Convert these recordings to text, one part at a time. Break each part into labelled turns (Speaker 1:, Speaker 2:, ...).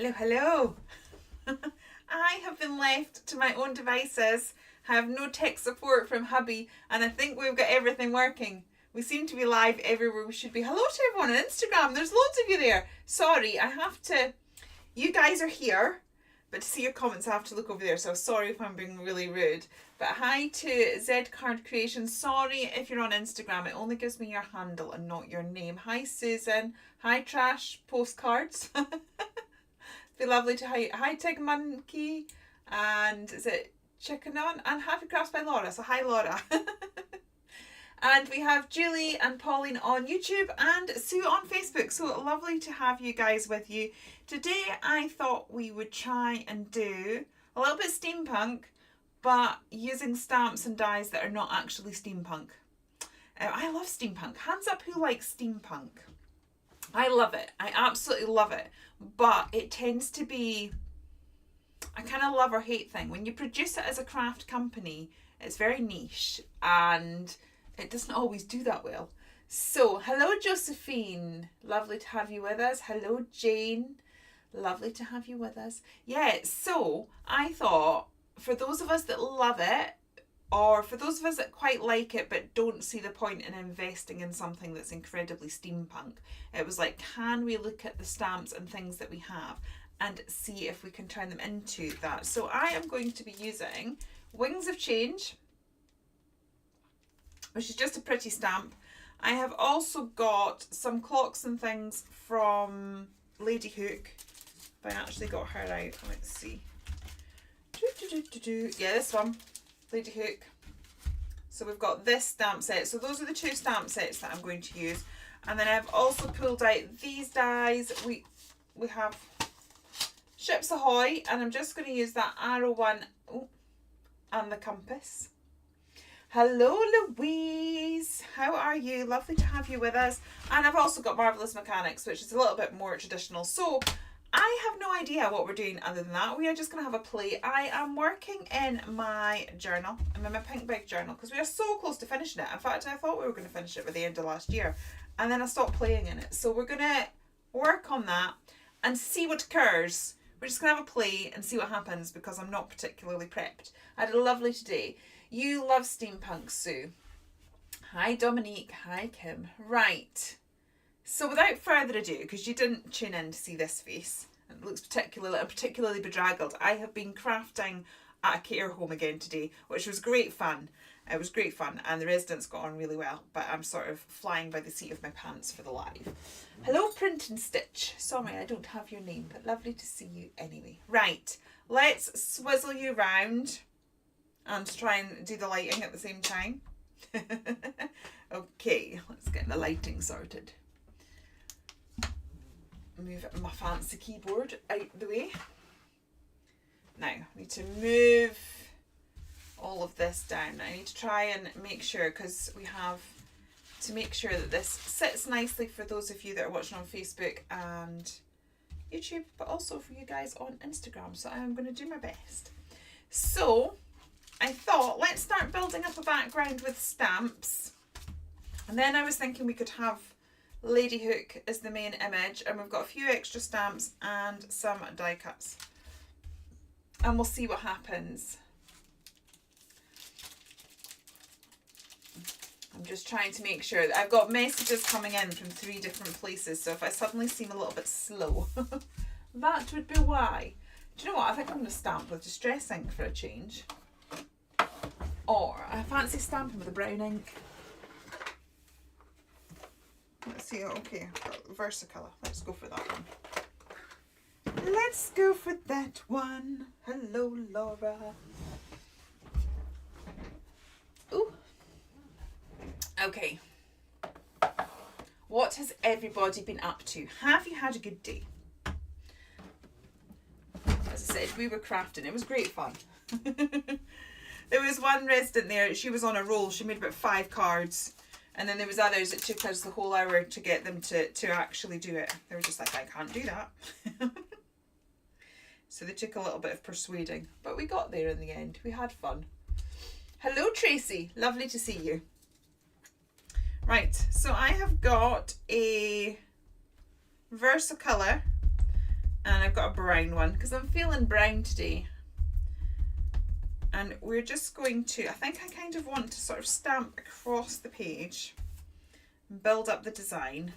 Speaker 1: Hello, hello. I have been left to my own devices. I have no tech support from hubby, and I think we've got everything working. We seem to be live everywhere we should be. Hello to everyone on Instagram. There's loads of you there. Sorry, I have to... You guys are here, but to see your comments I have to look over there, so sorry if I'm being really rude. But hi to Z Card Creations. Sorry if you're on Instagram, it only gives me your handle and not your name. Hi Susan. Hi Trash Postcards. Be lovely to hi Tig Monkey, and is it Chicken On, and Happy Crafts by Laura. So hi Laura. And we have Julie and Pauline on YouTube and Sue on Facebook. So lovely to have you guys with you. Today I thought we would try and do a little bit steampunk, but using stamps and dies that are not actually steampunk. I love steampunk. Hands up who likes steampunk. I love it. I absolutely love it. But it tends to be a kind of love or hate thing. When you produce it as a craft company, it's very niche and it doesn't always do that well. So, hello Josephine. Lovely to have you with us. Hello Jane. Lovely to have you with us. Yeah, so I thought for those of us that love it, or for those of us that quite like it but don't see the point in investing in something that's incredibly steampunk, it was like, can we look at the stamps and things that we have and see if we can turn them into that? So I am going to be using Wings of Change, which is just a pretty stamp. I have also got some clocks and things from Lady Hook. If I actually got her out, let's see. Yeah, this one. Lady Hook. So we've got this stamp set. So those are the two stamp sets that I'm going to use. And then I've also pulled out these dies. We have Ships Ahoy, and I'm just going to use that arrow one and the compass. Hello Louise, how are you? Lovely to have you with us. And I've also got Marvelous Mechanics, which is a little bit more traditional. So I have no idea what we're doing other than that. We are just going to have a play. I am working in my journal. I'm in my pink bag journal because we are so close to finishing it. In fact, I thought we were going to finish it by the end of last year, and then I stopped playing in it. So we're going to work on that and see what occurs. We're just going to have a play and see what happens because I'm not particularly prepped. I had a lovely day. You love steampunk, Sue. Hi Dominique. Hi Kim. Right. So without further ado, because you didn't tune in to see this face, it looks particularly bedraggled, I have been crafting at a care home again today, which was great fun. It was great fun and the residents got on really well, but I'm sort of flying by the seat of my pants for the live. Hello Print and Stitch. Sorry I don't have your name, but lovely to see you anyway. Right, let's swizzle you round and try and do the lighting at the same time. Okay, let's get the lighting sorted. Move my fancy keyboard out the way. Now, I need to move all of this down. I need to try and make sure, because we have to make sure that this sits nicely for those of you that are watching on Facebook and YouTube, but also for you guys on Instagram. So I'm going to do my best. So I thought, let's start building up a background with stamps. And then I was thinking we could have Lady Hook as the main image, and we've got a few extra stamps and some die cuts, and we'll see what happens. I'm just trying to make sure that I've got messages coming in from 3 different places, so if I suddenly seem a little bit slow, that would be why. Do you know what? I think I'm going to stamp with Distress ink for a change, or I fancy stamping with a brown ink. Let's see, okay, Versicolor. Let's go for that one. Let's go for that one. Hello, Laura. Ooh. Okay. What has everybody been up to? Have you had a good day? As I said, we were crafting. It was great fun. There was one resident there, she was on a roll. She made about 5 cards. And then there was others that took us the whole hour to get them to actually do it. They were just like, I can't do that. So they took a little bit of persuading. But we got there in the end. We had fun. Hello, Tracy. Lovely to see you. Right, so I have got a Versicolor And I've got a brown one because I'm feeling brown today. And we're just going to, I think I kind of want to sort of stamp across the page and build up the design.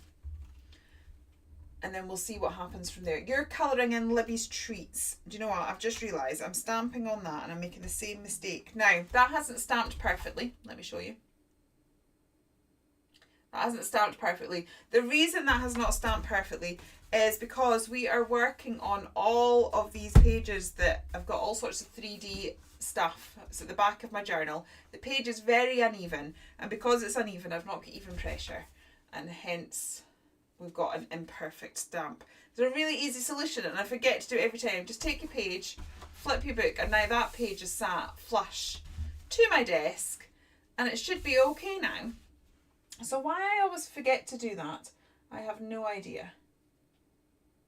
Speaker 1: And then we'll see what happens from there. You're colouring in Libby's Treats. Do you know what? I've just realised I'm stamping on that and I'm making the same mistake. Now, that hasn't stamped perfectly. Let me show you. That hasn't stamped perfectly. The reason that has not stamped perfectly is because we are working on all of these pages that I've got all sorts of 3D stuff. It's at the back of my journal. The page is very uneven, and because it's uneven, I've not got even pressure, and hence we've got an imperfect stamp. There's a really easy solution, and I forget to do it every time. Just take your page, flip your book, and now that page is sat flush to my desk, and it should be okay now. So why I always forget to do that, I have no idea.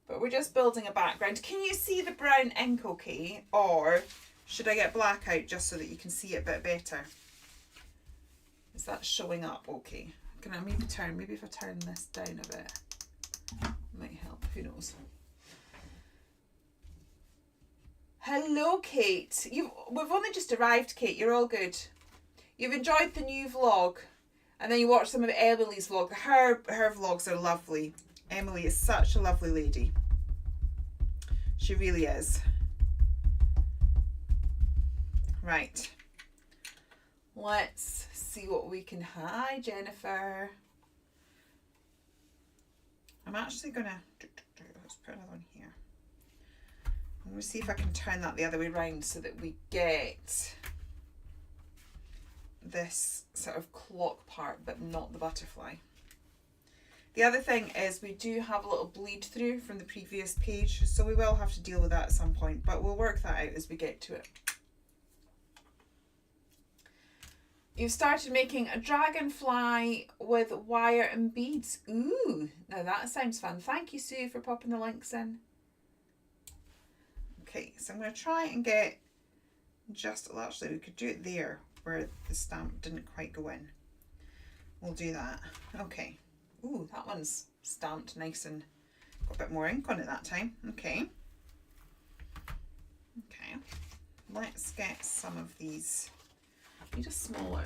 Speaker 1: But we're just building a background. Can you see the brown ink okay? Or should I get black out just so that you can see it a bit better? Is that showing up okay? Can I maybe if I turn this down a bit, might help, who knows. Hello, Kate. We've only just arrived, Kate, you're all good. You've enjoyed the new vlog, and then you watched some of Emily's vlog. Her vlogs are lovely. Emily is such a lovely lady. She really is. Right. Let's see what we can... Hi, Jennifer. I'm actually going to... Let's put another one here. I'm going to see if I can turn that the other way around so that we get this sort of clock part, but not the butterfly. The other thing is we do have a little bleed through from the previous page, so we will have to deal with that at some point, but we'll work that out as we get to it. You've started making a dragonfly with wire and beads. Ooh, now that sounds fun. Thank you, Sue, for popping the links in. Okay, so I'm going to try and get just, well, actually we could do it there where the stamp didn't quite go in. We'll do that. Okay. Ooh, that one's stamped nice and got a bit more ink on it that time. Okay. Okay. Let's get some of these. I need a smaller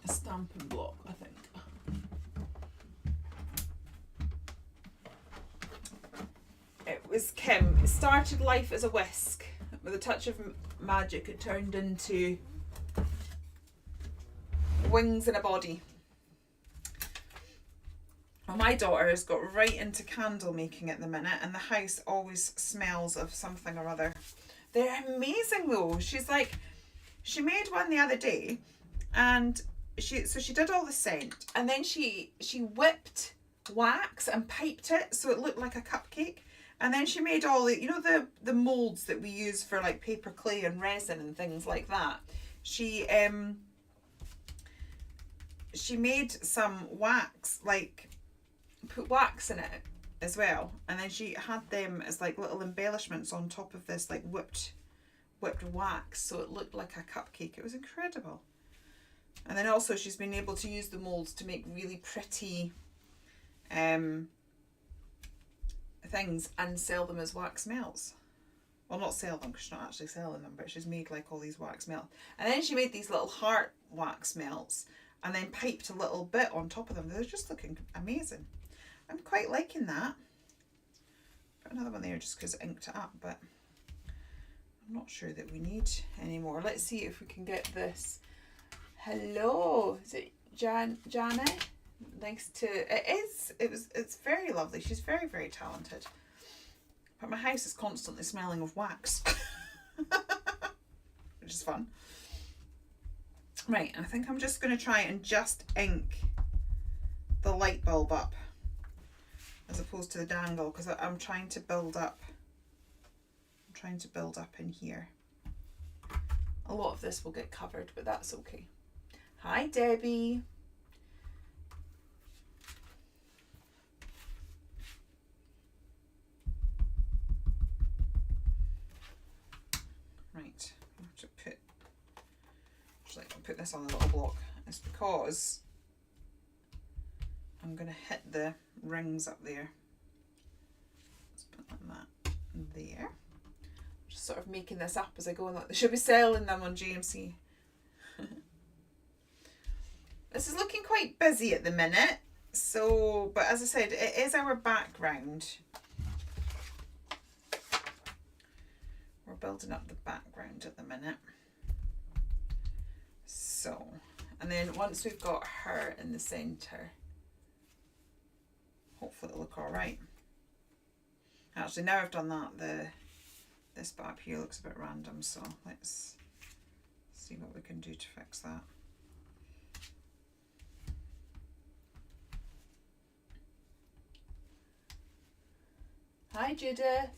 Speaker 1: stamping block, I think. It was Kim. It started life as a whisk. With a touch of magic, it turned into wings and a body. Well, my daughter has got right into candle making at the minute, and the house always smells of something or other. They're amazing though. She's like, she made one the other day, and she did all the scent, and then she whipped wax and piped it so it looked like a cupcake, and then she made all the, you know, the molds that we use for like paper clay and resin and things like that. She made some wax, like put wax in it as well, and then she had them as like little embellishments on top of this like whipped wax, so it looked like a cupcake. It was incredible. And then also she's been able to use the molds to make really pretty things and sell them as wax melts. Well, not sell them because she's not actually selling them, but she's made like all these wax melts. And then she made these little heart wax melts and then piped a little bit on top of them. They're just looking amazing. I'm quite liking that. Put another one there just because it inked it up, but I'm not sure that we need any more. Let's see if we can get this. Hello, is it Janet? Nice to, it's very lovely. She's very, very talented. But my house is constantly smelling of wax, which is fun. Right, I think I'm just going to try and just ink the light bulb up as opposed to the dangle, because I'm trying to build up. I'm trying to build up in here. A lot of this will get covered, but that's okay. Hi, Debbie. Right, I have to put, actually I'll put this on a little block. It's because I'm going to hit the rings up there. Let's put it like that. just sort of making this up as I go. They should be selling them on JMC. This is looking quite busy at the minute. So, but as I said, it is our background. We're building up the background at the minute. So, and then once we've got her in the centre, hopefully it'll look all right. Actually, now I've done that, this bit up here looks a bit random, so let's see what we can do to fix that. Hi Judith.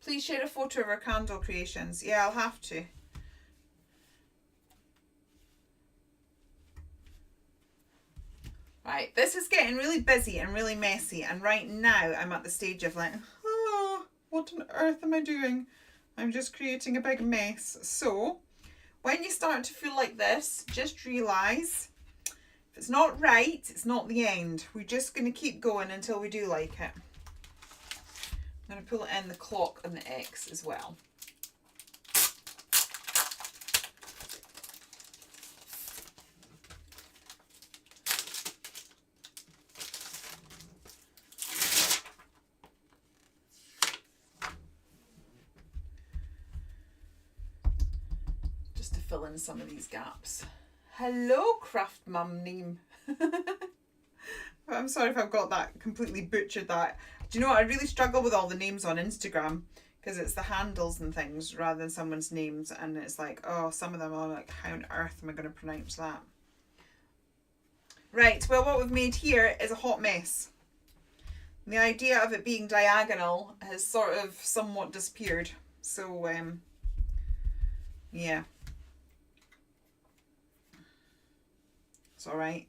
Speaker 1: Please share a photo of our candle creations. Yeah, I'll have to. Right, this is getting really busy and really messy, and right now I'm at the stage of like, oh, what on earth am I doing? I'm just creating a big mess. So when you start to feel like this, just realise if it's not right, it's not the end. We're just going to keep going until we do like it. I'm going to pull it in the clock and the X as well. Just to fill in some of these gaps. Hello, Craft Mum name. I'm sorry if I've got that completely butchered that. Do you know what? I really struggle with all the names on Instagram because it's the handles and things rather than someone's names, and it's like, oh, some of them are like, how on earth am I going to pronounce that? Right, well, what we've made here is a hot mess. The idea of it being diagonal has sort of somewhat disappeared. So, yeah. It's all right.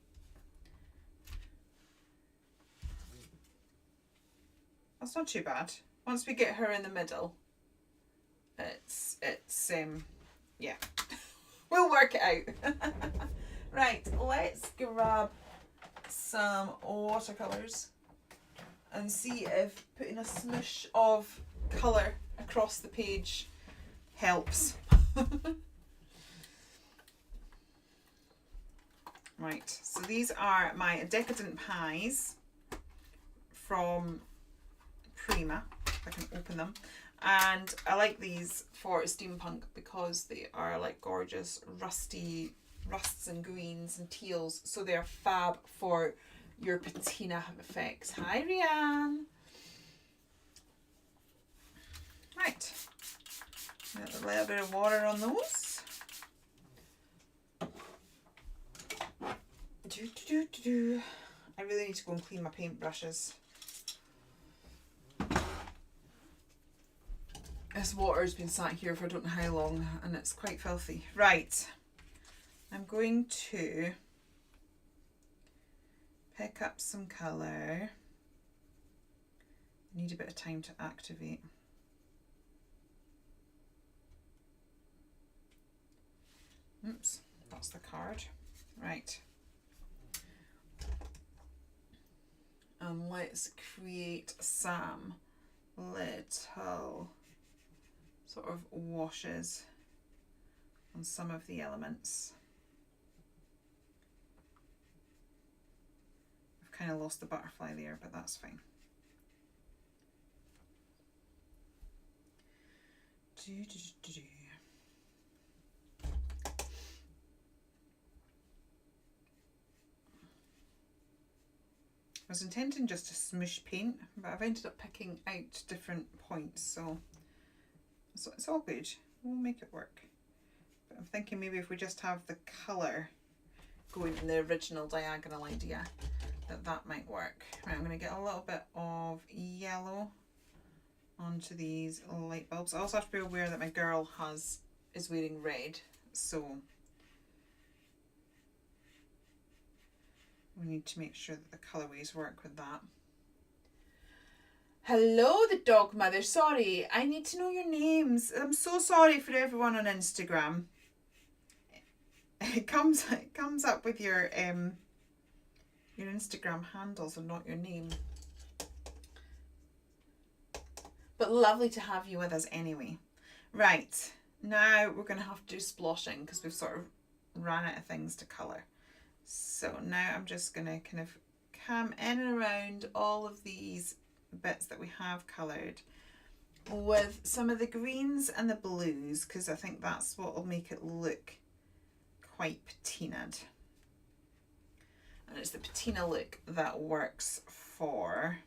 Speaker 1: That's not too bad. Once we get her in the middle, it's yeah. We'll work it out. Right, let's grab some watercolours and see if putting a smoosh of colour across the page helps. Right, so these are my Decadent Pies from Prima, if I can open them, and I like these for steampunk because they are like gorgeous rusty rusts and greens and teals, so they're fab for your patina effects. Hi Rianne. Right, a little bit of water on those. I really need to go and clean my paintbrushes. This water's been sat here for I don't know how long and it's quite filthy. Right, I'm going to pick up some colour. I need a bit of time to activate. Oops, that's the card. Right. And let's create some little sort of washes on some of the elements. I've kind of lost the butterfly there, but that's fine. I was intending just to smoosh paint, but I've ended up picking out different points, so it's all good. We'll make it work. But I'm thinking maybe if we just have the colour going in the original diagonal idea, that might work. Right, I'm going to get a little bit of yellow onto these light bulbs. I also have to be aware that my girl is wearing red, so we need to make sure that the colourways work with that. Hello, the dog mother. Sorry, I need to know your names. I'm so sorry for everyone on Instagram. It comes up with your Instagram handles and not your name. But lovely to have you with us anyway. Right, now we're going to have to do splotching because we've sort of ran out of things to colour. So now I'm just going to kind of come in and around all of these bits that we have coloured with some of the greens and the blues, because I think that's what will make it look quite patinaed. And it's the patina look that works for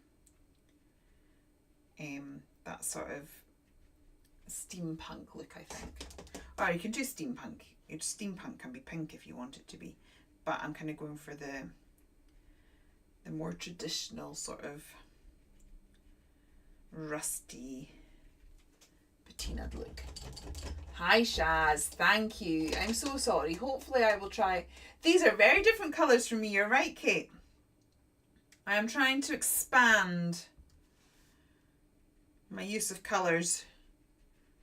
Speaker 1: that sort of steampunk look, I think. Or you can do steampunk. Your steampunk can be pink if you want it to be, but I'm kind of going for the more traditional sort of rusty patinaed look. Hi Shaz, thank you. I'm so sorry. Hopefully I will try. These are very different colours from me. You're right, Kate. I am trying to expand my use of colours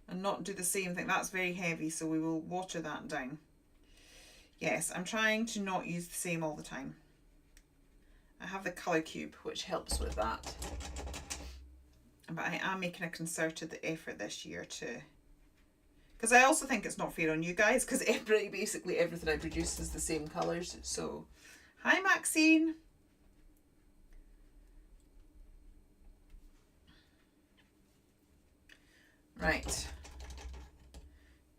Speaker 1: and not do the same thing. That's very heavy, so we will water that down. Yes, I'm trying to not use the same all the time. I have the colour cube, which helps with that. But I am making a concerted effort this year to, because I also think it's not fair on you guys, because basically everything I produce is the same colours. So, hi Maxine. Right.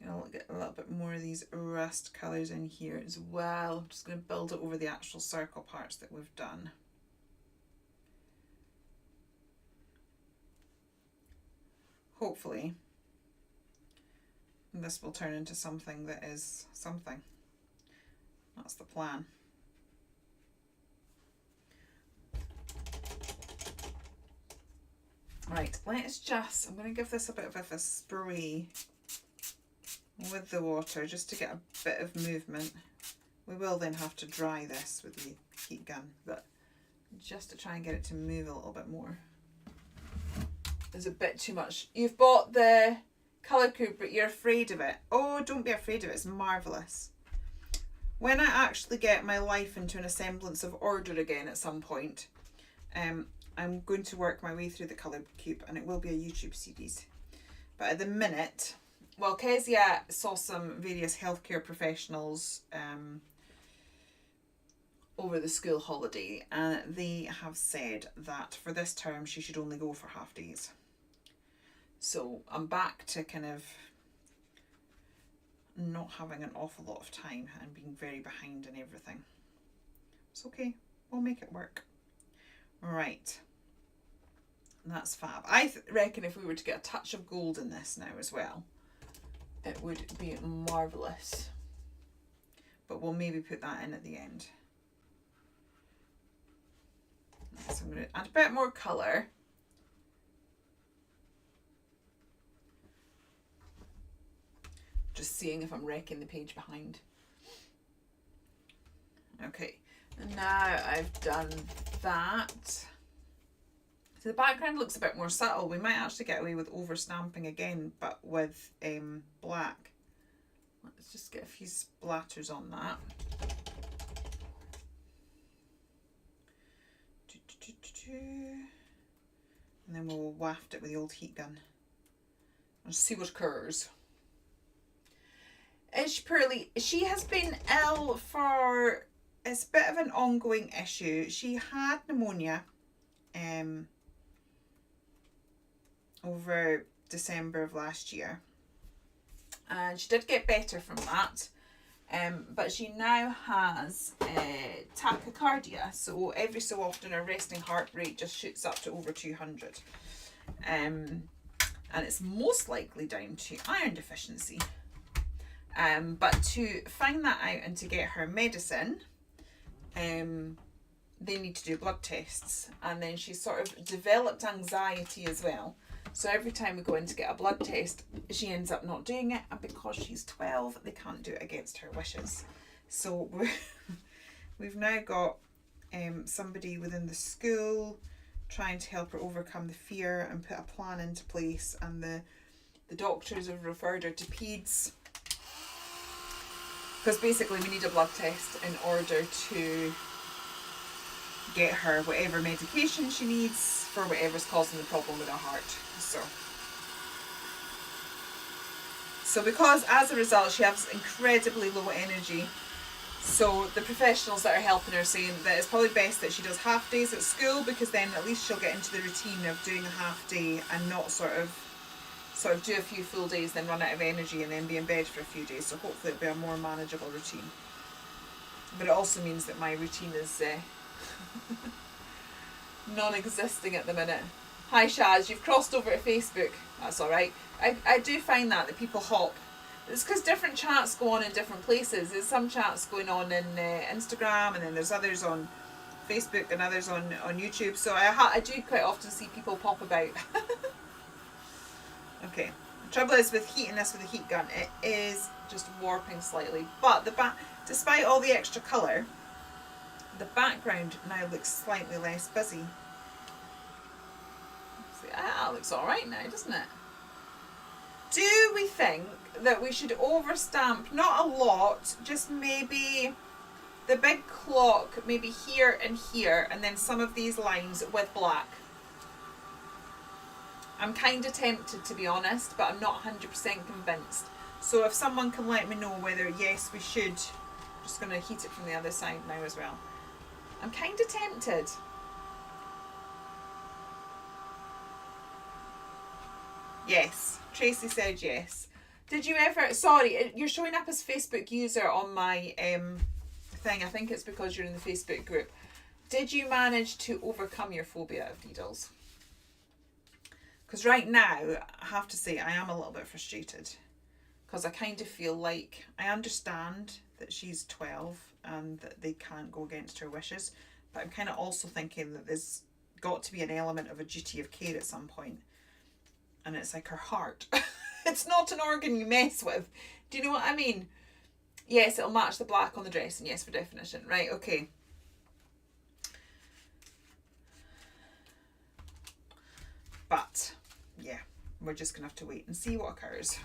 Speaker 1: I'll get a little bit more of these rust colours in here as well. I'm just going to build it over the actual circle parts that we've done. Hopefully this will turn into something that is something. That's the plan. Right, let's just, I'm going to give this a bit of a spray with the water just to get a bit of movement. We will then have to dry this with the heat gun, but just to try and get it to move a little bit more. There's a bit too much. You've bought the colour cube, but you're afraid of it. Oh, don't be afraid of it. It's marvellous. When I actually get my life into a semblance of order again at some point, I'm going to work my way through the colour cube, and it will be a YouTube series. But at the minute, well, Kezia saw some various healthcare professionals over the school holiday, and they have said that for this term she should only go for half days. So I'm back to kind of not having an awful lot of time and being very behind in everything. It's okay, we'll make it work. Right, that's fab. I reckon if we were to get a touch of gold in this now as well, it would be marvellous. But we'll maybe put that in at the end. So I'm going to add a bit more colour. Just seeing if I'm wrecking the page behind. Okay, and now I've done that. So the background looks a bit more subtle. We might actually get away with over stamping again, but with black. Let's just get a few splatters on that. And then we'll waft it with the old heat gun and see what occurs. Ish Pearly, she has been ill for, it's a bit of an ongoing issue. She had pneumonia over December of last year, and she did get better from that, but she now has tachycardia, so every so often her resting heart rate just shoots up to over 200, and it's most likely down to iron deficiency. But to find that out and to get her medicine, they need to do blood tests, and then she sort of developed anxiety as well. So every time we go in to get a blood test, she ends up not doing it, and because she's 12, they can't do it against her wishes. So we've now got somebody within the school trying to help her overcome the fear and put a plan into place, and the doctors have referred her to peds, because basically we need a blood test in order to get her whatever medication she needs for whatever's causing the problem with her heart. So So because as a result she has incredibly low energy, so the professionals that are helping her saying that it's probably best that she does half days at school, because then at least she'll get into the routine of doing a half day and not sort of do a few full days, then run out of energy and then be in bed for a few days. So hopefully it'll be a more manageable routine. But it also means that my routine is non-existing at the minute. Hi Shaz, you've crossed over to Facebook. That's alright. I do find that people hop. It's because different chats go on in different places. There's some chats going on in Instagram, and then there's others on Facebook and others on YouTube. So I do quite often see people pop about. Okay. The trouble is with heating this with a heat gun, it is just warping slightly. But despite all the extra colour, the background now looks slightly less busy. See, that looks alright now, doesn't it? Do we think that we should overstamp, not a lot, just maybe the big clock, maybe here and here, and then some of these lines with black? I'm kind of tempted, to be honest, but I'm not 100% convinced. So if someone can let me know whether, yes, we should. I'm just going to heat it from the other side now as well. I'm kind of tempted. Yes, Tracy said yes. Did you ever, sorry, you're showing up as Facebook user on my thing. I think it's because you're in the Facebook group. Did you manage to overcome your phobia of needles? Because right now, I have to say, I am a little bit frustrated. Because I kind of feel like, I understand that she's 12 and that they can't go against her wishes. But I'm kind of also thinking that there's got to be an element of a duty of care at some point. And it's like her heart. It's not an organ you mess with. Do you know what I mean? Yes, it'll match the black on the dress. And yes, for definition. Right, okay. But, yeah, we're just going to have to wait and see what occurs.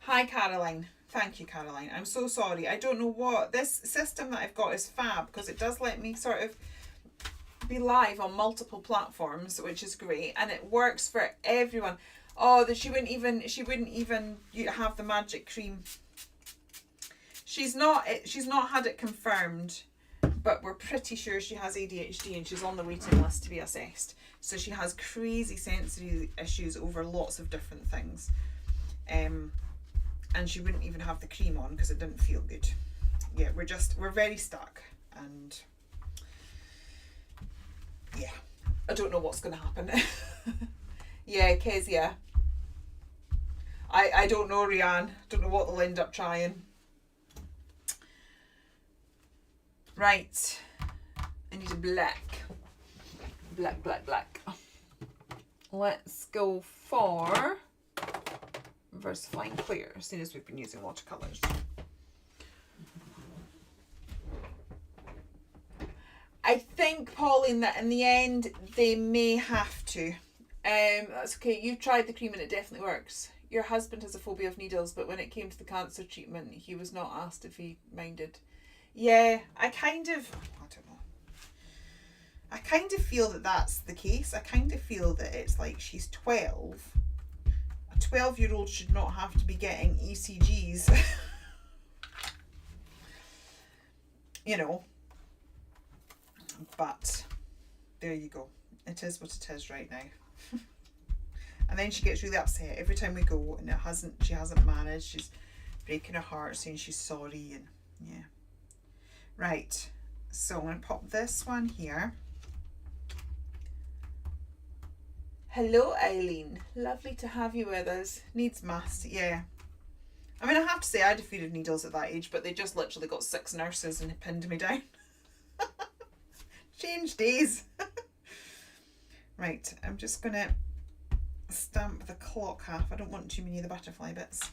Speaker 1: Hi, Caroline. Thank you, Caroline. I'm so sorry. I don't know what this system that I've got is fab, because it does let me sort of be live on multiple platforms, which is great, and it works for everyone. Oh, that she wouldn't even have the magic cream. She's not had it confirmed, but we're pretty sure she has ADHD and she's on the waiting list to be assessed. So she has crazy sensory issues over lots of different things. And she wouldn't even have the cream on because it didn't feel good. Yeah, we're very stuck, and yeah, I don't know what's going to happen. Yeah, Kezia. I don't know, Rianne. Don't know what they'll end up trying. Right. I need a black. Black. Let's go for Versifying Clear, as soon as we've been using watercolours. I think, Pauline, that in the end they may have to. That's okay. You've tried the cream and it definitely works. Your husband has a phobia of needles, but when it came to the cancer treatment, he was not asked if he minded. Yeah, I don't know. I kind of feel that that's the case. I kind of feel that it's like she's 12. A 12-year-old should not have to be getting ECGs. You know. But there you go. It is what it is right now. And then she gets really upset every time we go, and she hasn't managed. She's breaking her heart, saying she's sorry, and yeah. Right, so I'm going to pop this one here. Hello, Eileen. Lovely to have you with us. Needs must, yeah. I mean, I have to say, I defeated needles at that age, but they just literally got 6 nurses and pinned me down. Change days. Right, I'm just going to stamp the clock half. I don't want too many of the butterfly bits.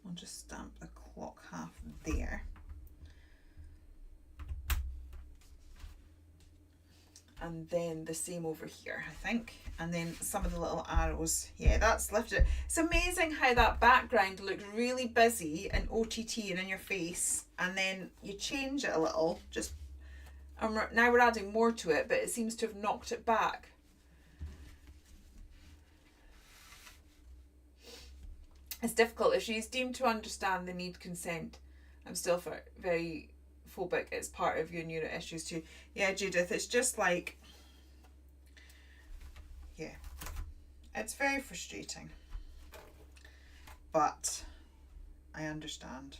Speaker 1: I'll just stamp the clock half there. and then the same over here, I think, and then some of the little arrows. Yeah, that's lifted. It's amazing how that background looked really busy and OTT and in your face, and then you change it a little, just now we're adding more to it, but it seems to have knocked it back. It's difficult. If she's deemed to understand the need consent, I'm still very phobic. It's part of your neuro issues too. Yeah, Judith, it's just like, yeah, it's very frustrating, but I understand.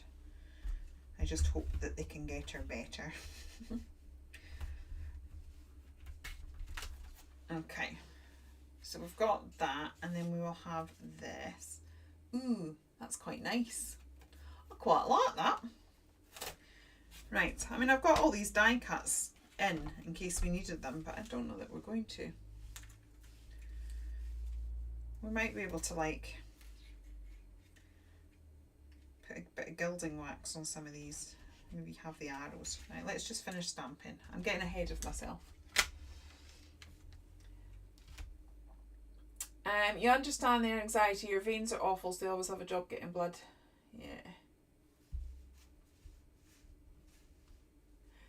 Speaker 1: I just hope that they can get her better. Okay, so we've got that, and then we will have this. Ooh, that's quite nice. I quite like that. Right, I mean, I've got all these die cuts in case we needed them, but I don't know that we're going to. We might be able to like put a bit of gilding wax on some of these. Maybe have the arrows. Right, let's just finish stamping. I'm getting ahead of myself. You understand their anxiety. Your veins are awful, so they always have a job getting blood. Yeah.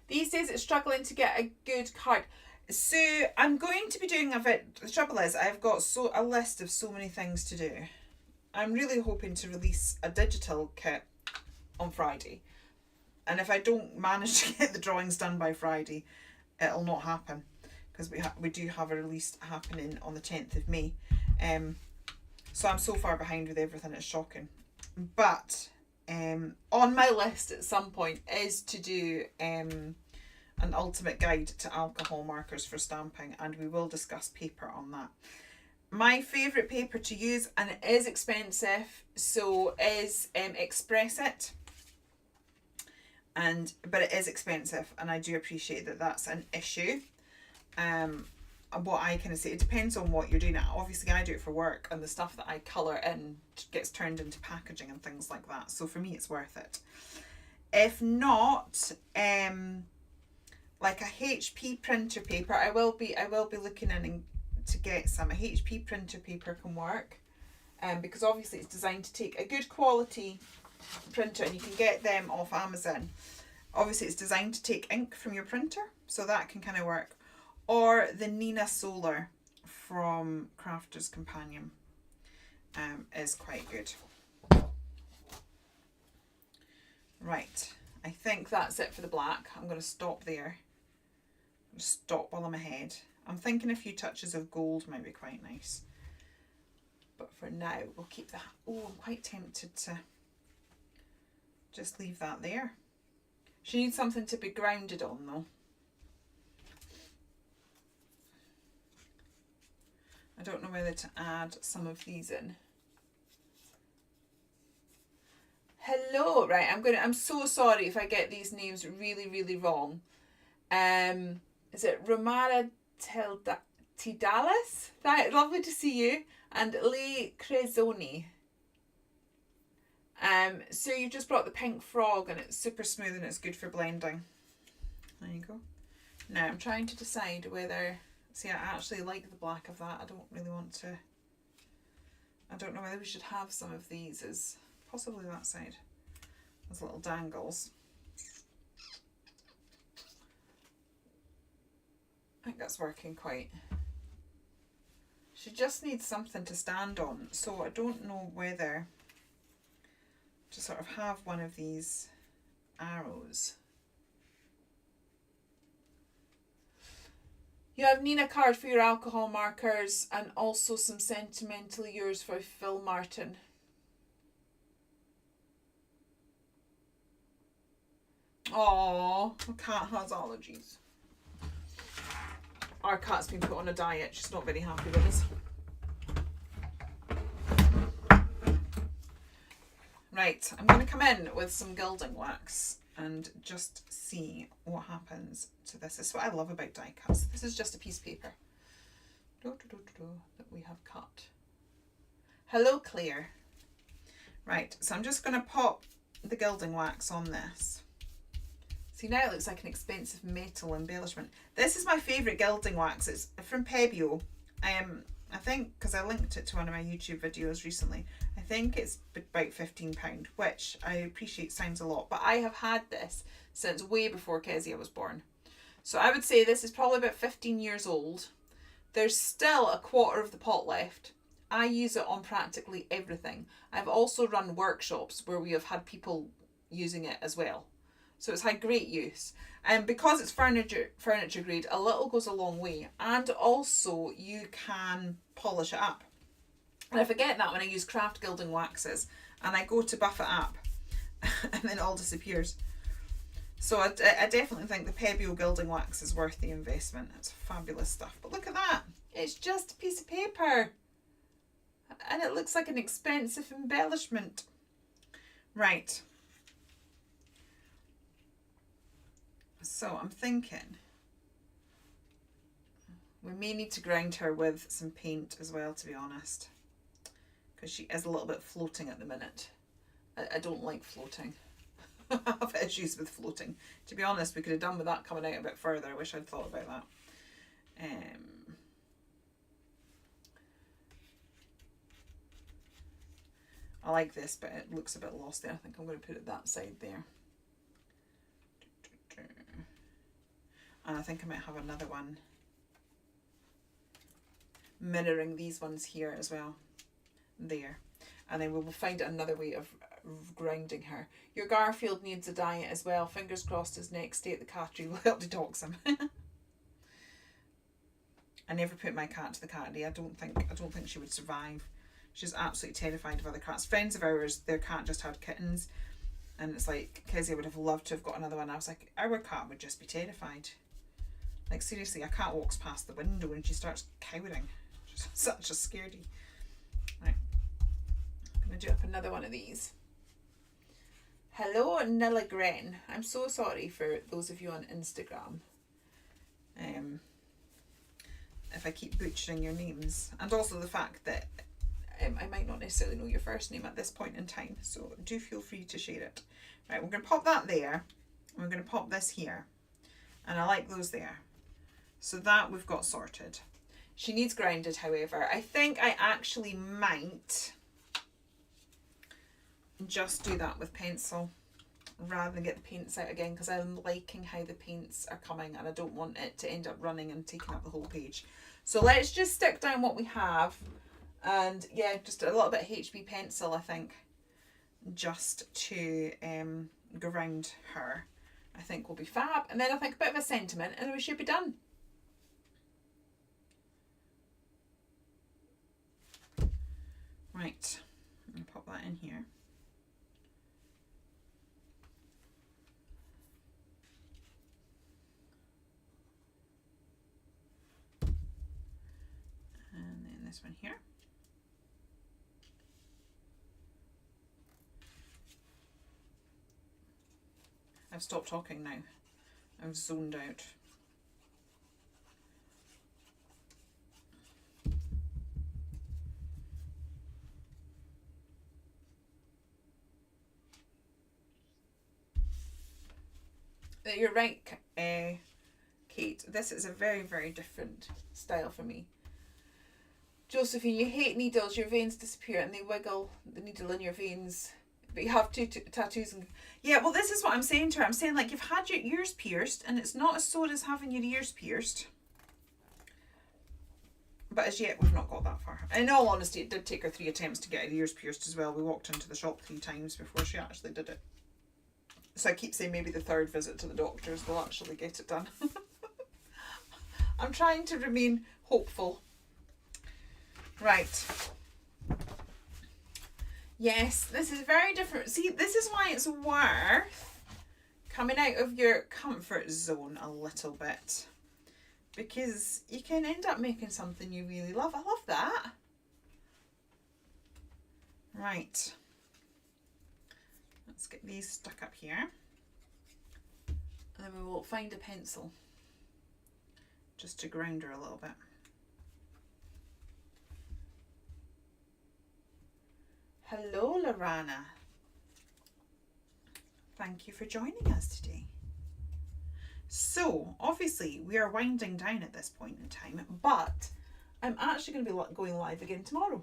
Speaker 1: These days it's struggling to get a good card. So I'm going to be doing a bit. The trouble is I've got a list of so many things to do. I'm really hoping to release a digital kit on Friday. And if I don't manage to get the drawings done by Friday, it'll not happen, because we do have a release happening on the 10th of May. So I'm so far behind with everything, it's shocking. But on my list at some point is to do an ultimate guide to alcohol markers for stamping, and we will discuss paper on that. My favourite paper to use, and it is expensive, so is Express It. But it is expensive, and I do appreciate that that's an issue. What I kind of say, it depends on what you're doing. Obviously I do it for work, and the stuff that I colour in gets turned into packaging and things like that, so for me it's worth it. If not, like a HP printer paper, I will be looking in to get some. A HP printer paper can work, because obviously it's designed to take a good quality printer, and you can get them off Amazon. Obviously it's designed to take ink from your printer, so that can kind of work. Or the Nina Solar from Crafter's Companion is quite good. Right, I think that's it for the black. I'm going to stop there. Stop while I'm ahead. I'm thinking a few touches of gold might be quite nice. But for now, we'll keep that. Oh, I'm quite tempted to just leave that there. She needs something to be grounded on though. I don't know whether to add some of these in. Hello, right, I'm so sorry if I get these names really, really wrong. Is it Romara Tidalis? Right, lovely to see you. And Lee Crezoni. So you've just brought the pink frog, and it's super smooth and it's good for blending. There you go. Now I'm trying to decide whether, see, I actually like the black of that. I don't really want to, I don't know whether we should have some of these as, possibly that side, as little dangles. I think that's working quite. She just needs something to stand on, so I don't know whether to sort of have one of these arrows. You have Nina card for your alcohol markers, and also some Sentimentally Yours for Phil Martin. Oh, my cat has allergies. Our cat's been put on a diet. She's not very happy with us. Right, I'm going to come in with some gilding wax and just see what happens to this. This is what I love about die cuts. This is just a piece of paper that we have cut. Hello, Claire. Right, so I'm just going to pop the gilding wax on this. See, now it looks like an expensive metal embellishment. This is my favourite gilding wax. It's from Pebio. I think, because I linked it to one of my YouTube videos recently, I think it's about £15, which I appreciate sounds a lot. But I have had this since way before Kezia was born. So I would say this is probably about 15 years old. There's still a quarter of the pot left. I use it on practically everything. I've also run workshops where we have had people using it as well. So it's had great use. And because it's furniture grade, a little goes a long way. And also you can polish it up. And I forget that when I use craft gilding waxes and I go to buff it up and then it all disappears. So I definitely think the Pebio gilding wax is worth the investment. It's fabulous stuff. But look at that. It's just a piece of paper. And it looks like an expensive embellishment. Right. So I'm thinking we may need to ground her with some paint as well, to be honest. Because she is a little bit floating at the minute. I don't like floating. I have issues with floating. To be honest, we could have done with that coming out a bit further. I wish I'd thought about that. I like this, but it looks a bit lost there. I think I'm going to put it that side there. And I think I might have another one mirroring these ones here as well. There. And then we will find another way of grounding her. Your Garfield needs a diet as well. Fingers crossed his next stay at the cattery will help detox him. I never put my cat to the cattery. I don't think she would survive. She's absolutely terrified of other cats. Friends of ours, their cat just had kittens. And it's like, Kezia would have loved to have got another one. I was like, our cat would just be terrified. Like, seriously, a cat walks past the window and she starts cowering. She's such a scaredy. Right. I'm going to do up another one of these. Hello, Nilla Gren. I'm so sorry for those of you on Instagram. If I keep butchering your names. And also the fact that I might not necessarily know your first name at this point in time. So do feel free to share it. Right, we're going to pop that there. And we're going to pop this here. And I like those there. So that we've got sorted. She needs grounded, however. I think I actually might just do that with pencil rather than get the paints out again, because I'm liking how the paints are coming and I don't want it to end up running and taking up the whole page. So let's just stick down what we have, and yeah, just a little bit of HB pencil, I think, just to ground her. I think will be fab. And then I think a bit of a sentiment and we should be done. Right, I'm going to pop that in here. And then this one here. I've stopped talking now. I've zoned out. You're right, Kate. This is a very, very different style for me. Josephine, you hate needles. Your veins disappear and they wiggle the needle in your veins. But you have two tattoos. And yeah, well, this is what I'm saying to her. I'm saying, like, you've had your ears pierced and it's not as sore as having your ears pierced. But as yet, we've not got that far. In all honesty, it did take her 3 attempts to get her ears pierced as well. We walked into the shop 3 times before she actually did it. So I keep saying maybe the 3rd visit to the doctors will actually get it done. I'm trying to remain hopeful. Right. Yes, this is very different. See, this is why it's worth coming out of your comfort zone a little bit. Because you can end up making something you really love. I love that. Right. Let's get these stuck up here. And then we will find a pencil just to ground her a little bit. Hello, Lorana. Thank you for joining us today. So obviously we are winding down at this point in time, but I'm actually going to be going live again tomorrow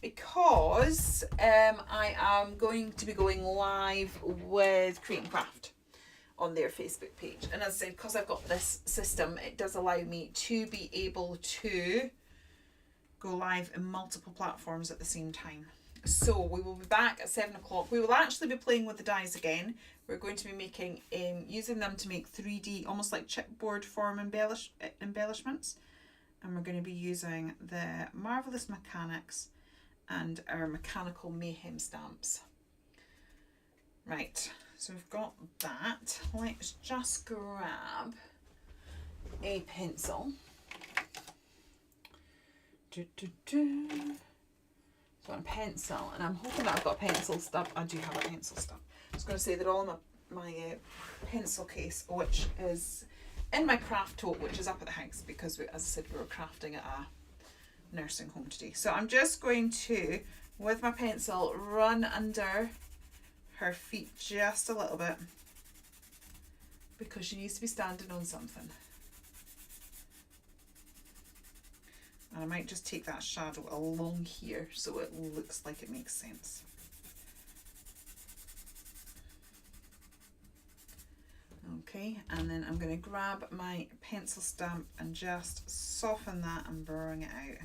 Speaker 1: because I am going to be going live with Create and Craft on their Facebook page. And as I said, because I've got this system, it does allow me to be able to go live in multiple platforms at the same time. So we will be back at 7 o'clock. We will actually be playing with the dies again. We're going to be making, using them to make 3D, almost like chipboard form embellishments. And we're going to be using the Marvelous Mechanics and our Mechanical Mayhem stamps. Right, so we've got that. Let's just grab a pencil. So a pencil, and I'm hoping that I've got a pencil stub. I do have a pencil stub. I was going to say they're all in my pencil case, which is in my craft tote, which is up at the house because, as I said, we were crafting at a nursing home today. So I'm just going to, with my pencil, run under her feet just a little bit because she needs to be standing on something. And I might just take that shadow along here so it looks like it makes sense. Okay, and then I'm going to grab my pencil stamp and just soften that and bring it out.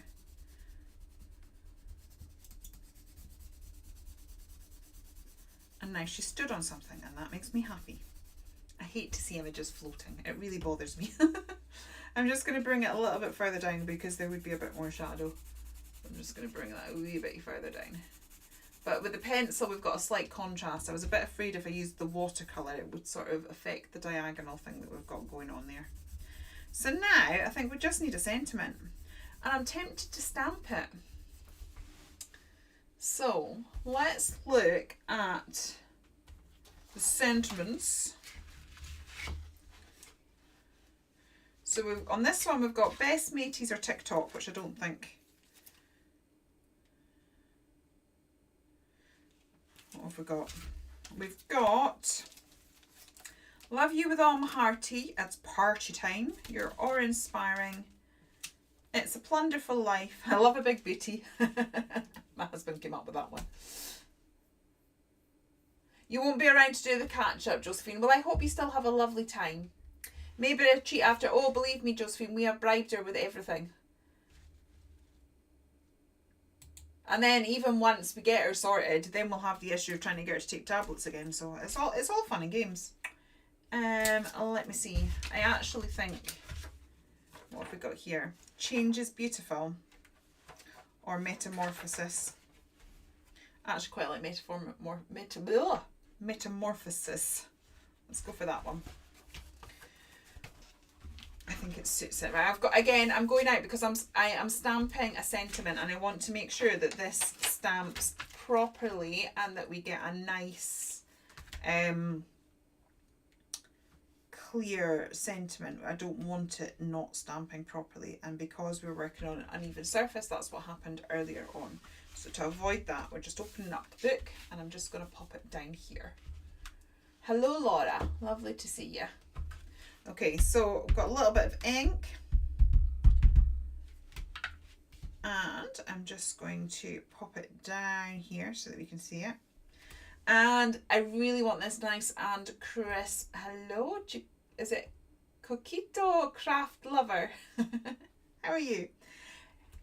Speaker 1: And now she stood on something, and that makes me happy. I hate to see images floating. It really bothers me. I'm just going to bring it a little bit further down because there would be a bit more shadow. I'm just going to bring that a wee bit further down. But with the pencil, we've got a slight contrast. I was a bit afraid if I used the watercolour, it would sort of affect the diagonal thing that we've got going on there. So now I think we just need a sentiment. And I'm tempted to stamp it. So let's look at the sentiments. So on this one, we've got Best Mateys or TikTok, which I don't think. What have we got? We've got Love You With All My Hearty. It's party time. You're awe-inspiring. It's a plunderful life. I love a big booty. My husband came up with that one. You won't be around to do the catch-up, Josephine. Well, I hope you still have a lovely time. Maybe a treat after. Oh, believe me, Josephine, we have bribed her with everything. And then even once we get her sorted, then we'll have the issue of trying to get her to take tablets again. So it's all fun and games. Let me see. I actually think, what have we got here? Change is Beautiful or Metamorphosis. I actually quite like Metamorphosis. Let's go for that one. I think it suits it. Right, I'm going out because I am stamping a sentiment and I want to make sure that this stamps properly and that we get a nice clear sentiment. I don't want it not stamping properly, and because we're working on an uneven surface, that's what happened earlier on. So to avoid that, we're just opening up the book and I'm just going to pop it down here. Hello Laura, lovely to see you. Okay, so I've got a little bit of ink and I'm just going to pop it down here so that we can see it. And I really want this nice and crisp. Hello, is it Coquito Craft Lover? How are you?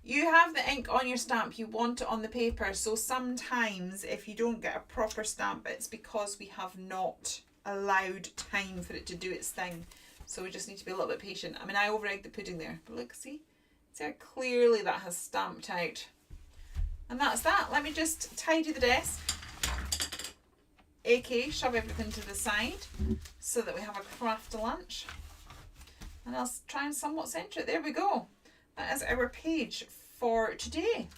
Speaker 1: You have the ink on your stamp, you want it on the paper, so sometimes if you don't get a proper stamp, it's because we have not allowed time for it to do its thing. So we just need to be a little bit patient. I mean, I over-egged the pudding there, but look, see how clearly that has stamped out. And that's that. Let me just tidy the desk, aka shove everything to the side so that we have a craft lunch. And I'll try and somewhat centre it. There we go. That is our page for today.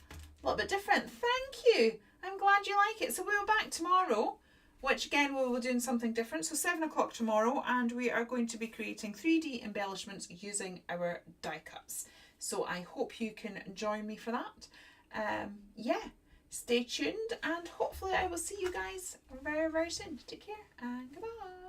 Speaker 1: A little bit different. Thank you. I'm glad you like it. So we'll be back tomorrow, which again we will be doing something different. So 7 o'clock tomorrow, and we are going to be creating 3D embellishments using our die cuts. So I hope you can join me for that. Yeah, stay tuned, and hopefully I will see you guys very, very soon. Take care and goodbye.